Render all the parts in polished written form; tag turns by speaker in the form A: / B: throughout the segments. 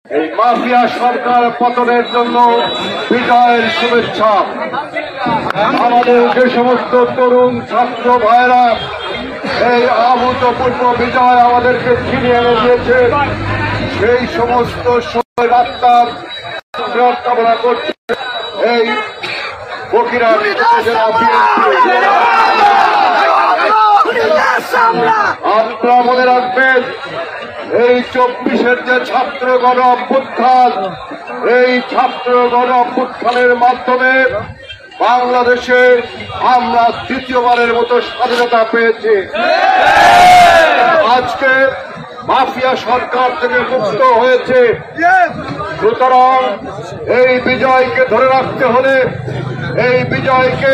A: এই মাফিয়া সরকার পতনের জন্য বিজয়ের শুভেচ্ছা। আমাদের যে সমস্ত তরুণ ছাত্র ভাইরা এই অভূতপূর্ব বিজয় আমাদেরকে ছিনিয়ে এনে দিয়েছে, সেই সমস্ত শহীদ আত্মার কামনা করছে এই বগুড়ার জেলা বিএনপি। আপনারা মনে রাখবেন, এই 24-এর যে ছাত্র গণ অভ্যুত্থান, এই ছাত্র গণ অভ্যুত্থানের মাধ্যমে বাংলাদেশে আমরা দ্বিতীয়বারের মতো স্বাধীনতা পেয়েছি। আজকে মাফিয়া সরকার থেকে মুক্ত হয়েছে। সুতরাং এই বিজয়কে ধরে রাখতে হলে, এই বিজয়কে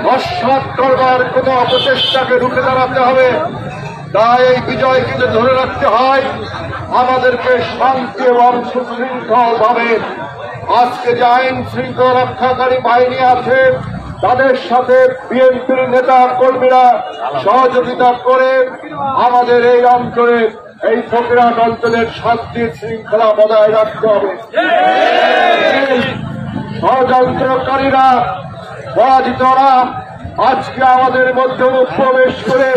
A: নস্যাৎ করবার কোন অপচেষ্টাকে রুখে দাঁড়াতে হবে। তাই এই বিজয়কে যদি ধরে রাখতে হয়, আমাদেরকে শান্তি এবং সুশৃঙ্খল ভাবে আজকে যে আইন শৃঙ্খলা রক্ষাকারী বাহিনী আছে তাদের সাথে বিএনপির নেতা কর্মীরা সহযোগিতা করে আমাদের এই অঞ্চলে, এই বগুড়াট অঞ্চলের শান্তি শৃঙ্খলা বজায় রাখতে হবে। ষড়যন্ত্রকারীরা, পরাজিতরা আজকে আমাদের মধ্যে প্রবেশ করে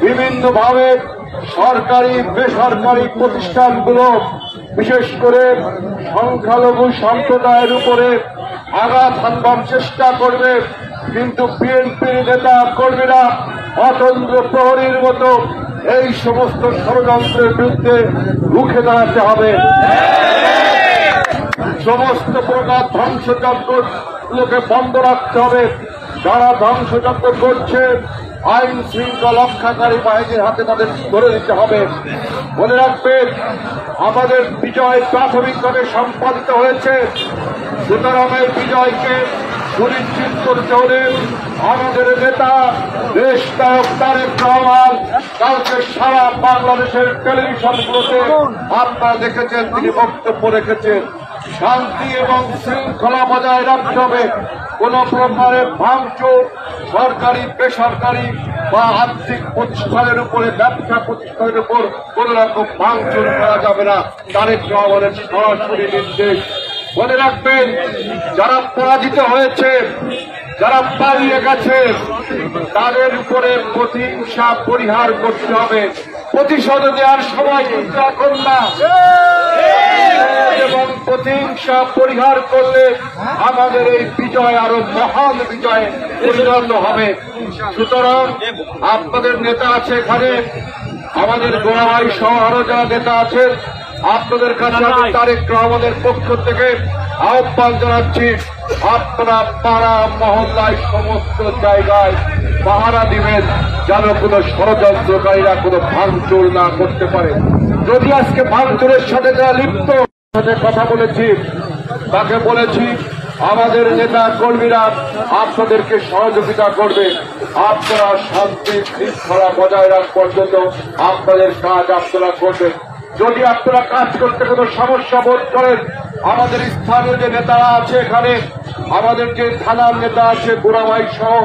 A: বিভিন্নভাবে সরকারি বেসরকারি প্রতিষ্ঠানগুলো, বিশেষ করে সংখ্যালঘু সম্প্রদায়ের উপরে আঘাত হানবার চেষ্টা করবে। কিন্তু বিএনপির নেতা কর্মীরা অতন্ত্র প্রহরীর মতো এই সমস্ত ষড়যন্ত্রের বিরুদ্ধে রুখে দাঁড়াতে হবে। সমস্ত প্রকার ধ্বংসযজ্ঞগুলোকে বন্ধ রাখতে হবে। যারা ধ্বংসযজ্ঞ করছে আইন শৃঙ্খলা রক্ষাকারী বাহিনীর হাতে তাদের ধরে দিতে হবে। মনে রাখবেন, আমাদের বিজয় প্রাথমিকভাবে সম্পাদিত হয়েছে। সুতরাং এই বিজয়কে সুনিশ্চিত করতে হলে আমাদের নেতা দেশ নায়ক তারেক রহমান কালকে সারা বাংলাদেশের টেলিভিশনগুলোতে আপনারা দেখেছেন, তিনি বক্তব্য রেখেছেন শান্তি এবং শৃঙ্খলা বজায় রাখতে হবে। কোন প্রকারের ভাঙচুর সরকারি বেসরকারি বা আর্থিক প্রতিষ্ঠানের উপরে, ব্যবসা প্রতিষ্ঠানের উপর কোন রকম ভাঙচুর করা যাবে না, তারেক রহমানের সরাসরি নির্দেশ। মনে রাখবেন, যারা পরাজিত হয়েছে, যারা পালিয়ে গেছে, তাদের উপরে প্রতিহিংসা পরিহার করতে হবে। প্রতিশোধ দেওয়ার সময় কিন্তু এখন না, এবং প্রতিহিংসা পরিহার করলে আমাদের এই বিজয় আরো মহান বিজয়ে পরিণত হবে। সুতরাং আপনাদের নেতা আছে এখানে, আমাদের গোড়াবাই সহ আরো যারা নেতা আছেন, আপনাদের কাছে আমি তারেক রহমানের পক্ষ থেকে আহ্বান জানাচ্ছি, আপনারা পাড়া মহল্লায় সমস্ত জায়গায় পাহারা দিবেন, যেন কোন ষড়যন্ত্রকারীরা কোন ভাঙচুর না করতে পারে। যদি আজকে ভাঙচুরের সাথে যারা লিপ্ত, সাথে কথা বলেছি, তাকে বলেছি আমাদের নেতা কর্মীরা আপনাদেরকে সহযোগিতা করবে। আপনারা শান্তি শৃঙ্খলা বজায় রাখার জন্য আপনাদের কাজ আপনারা করবেন। যদি আপনারা কাজ করতে কোনো সমস্যা বোধ করেন, আমাদের স্থানীয় যে নেতারা আছে এখানে, আমাদের যে থানার নেতা আছে গোড়াবাই সহ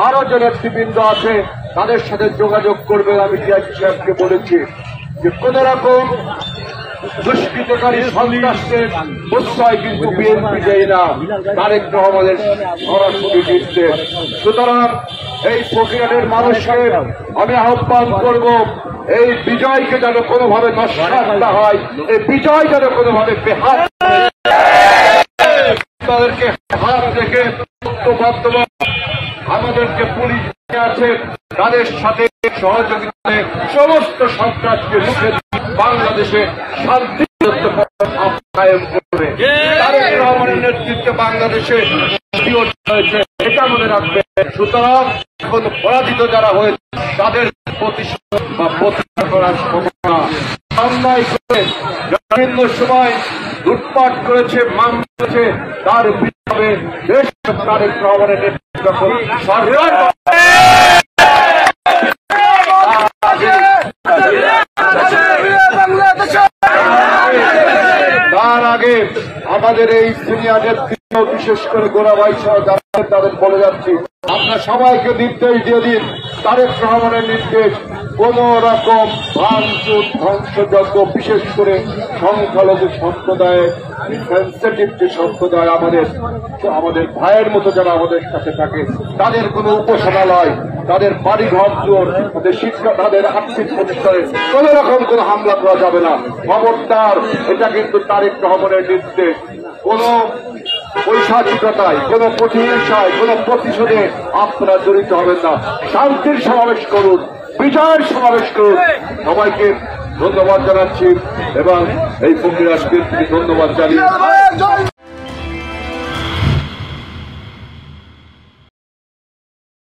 A: আরো যে নেতৃবৃন্দ আছে, তাদের সাথে যোগাযোগ করবেন। আমি ডিআইজি সাহেবকে বলেছি যে কোন রকম দুষ্কৃতকারী সন্ত্রাসের প্রশ্রয় কিন্তু বিএনপি দেয় না, তারেক রহমানের সরাসরি নির্দেশ। সুতরাং এই প্রক্রিয়ার মানুষকে আমি আহ্বান করব, এই বিজয়কে যেন কোনোভাবে নস্যাৎ না হয়, এই বিজয় যেন কোনোভাবে বেহাত, তাদেরকে হাত রেখে আমাদের যে পুলিশ আছে তাদের সাথে সহযোগিতায় সমস্ত সন্ত্রাসকে রুখে বাংলাদেশে শান্তি কায়েম করবে। তারেক রহমানের নেতৃত্বে বাংলাদেশে হয়েছে, এটা মনে রাখবে। সুতরাং এখন পরাজিত যারা হয়েছে তাদের প্রতিশোধ বা প্রতিষ্ঠা করার সম্ভাবনা অন্যায় করে বিভিন্ন সময় লুটপাট করেছে, মামলা করেছে, তার বিরুদ্ধে দেশ তারেক রহমানের নেতৃত্ব সরকার তার আগে আমাদের এই সিনিয়র নেতৃত্ব, বিশেষ করে গোড়াবাই সহ তাদের বলে যাচ্ছি, আপনার সবাইকে নির্দেশ দিয়ে দিন, তারেক রহমানের নির্দেশ, কোন রকম ভাঙচুর ধ্বংসযজ্ঞ, বিশেষ করে সংখ্যালঘু সম্প্রদায়ের সেন্সিটিভ যে সম্প্রদায় আমাদের ভাইয়ের মতো যারা আমাদের কাছে থাকে, তাদের কোন উপাসনালয়, তাদের বাড়ি ঘর জোর, তাদের শিক্ষা, তাদের আর্থিক প্রতিষ্ঠানে কোন রকম কোন হামলা করা যাবে না। খবরদার, এটা কিন্তু তারেক রহমানের নির্দেশ। কোন পৈশাচিকতায়, কোন প্রতিহিংসায়, কোন প্রতিশোধে আপনারা জড়িত হবেন না। শান্তির সমাবেশ করুন, বিজয়ের সমাবেশ করুন। সবাইকে ধন্যবাদ জানাচ্ছি এবং এই ফকির আজকে ধন্যবাদ জানিয়ে